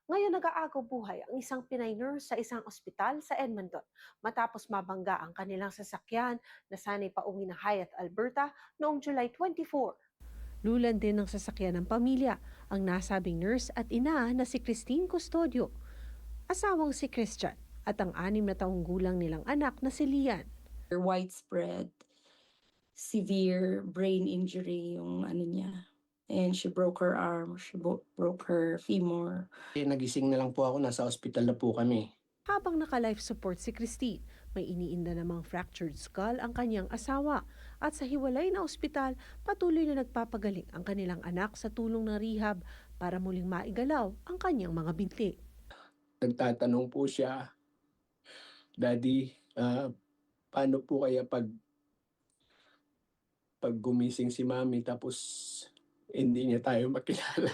Ngayon nag-aagaw buhay ang isang Pinay nurse sa isang ospital sa Edmonton matapos mabangga ang kanilang sasakyan na sanay pauwi ng Hyatt, Alberta noong July 24. Lulan din ng sasakyan ng pamilya ang nasabing nurse at ina na si Christine Custodio, asawang si Christian at ang 6 na taong gulang nilang anak na si Lian. Widespread severe brain injury yung ano niya. And she broke her arm, she broke her femur. Nagising na lang po ako, nasa ospital na po kami. Habang naka-life support si Christine, may iniinda namang fractured skull ang kanyang asawa at sa hiwalay na ospital, patuloy na nagpapagaling ang kanilang anak sa tulong ng rehab para muling maigalaw ang kanyang mga binti. Nagtatanong po siya, Daddy, paano po kaya pag gumising si Mami tapos hindi niya tayo makilala?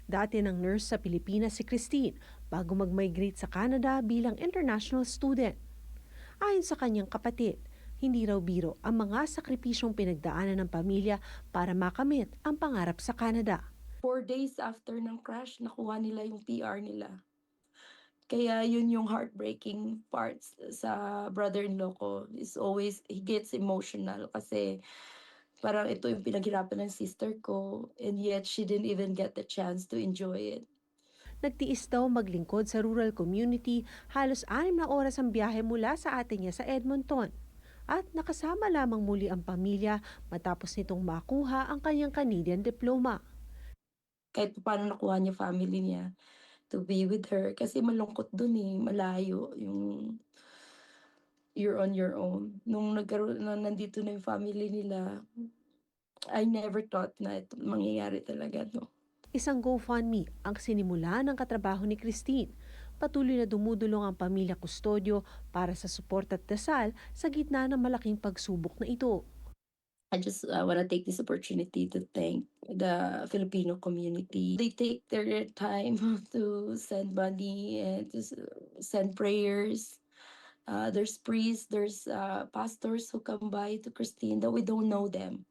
Dati ng nurse sa Pilipinas si Christine bago mag-migrate sa Canada bilang international student. Ayon sa kanyang kapatid, hindi raw biro ang mga sakripisyong pinagdaanan ng pamilya para makamit ang pangarap sa Canada. 4 days after ng crash, nakuha nila yung PR nila. Kaya yun yung heartbreaking parts sa brother-in-law ko. Is always, he gets emotional kasi parang ito yung pinaghirapan ng sister ko and yet she didn't even get the chance to enjoy it. Nagtiis daw maglingkod sa rural community, halos 6 na oras ang biyahe mula sa ate niya sa Edmonton. At nakasama lamang muli ang pamilya matapos nitong makuha ang kanyang Canadian diploma. Kahit paano nakuha niya family niya to be with her kasi malungkot dun malayo yung you're on your own. Nung nandito na yung family nila, I never thought na ito mangyayari talaga, no. Isang GoFundMe ang sinimula ng katrabaho ni Christine. Patuloy na dumudulong ang pamilya Custodio para sa suporta at dasal sa gitna ng malaking pagsubok na ito. I just want to take this opportunity to thank the Filipino community. They take their time to send money and to send prayers. There's priests, there's pastors who come by to Christine that we don't know them.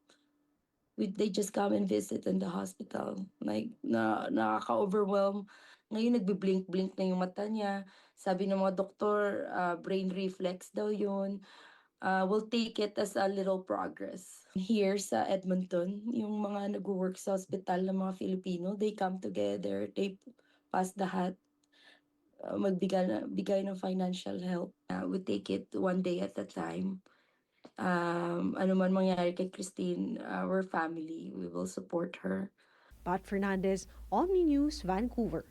They just come and visit in the hospital. Like, nakaka-overwhelm. Ngayon, nagbi-blink-blink na yung mata niya. Sabi ng mga doktor, brain reflex daw yun. We'll take it as a little progress. Here sa Edmonton, yung mga nag-work sa hospital ng mga Filipino, they come together, they pass the hat, bigay ng financial help. We take it one day at a time. Ano man mangyari kay Christine, our family, we will support her. Pat Fernandez, Omni News, Vancouver.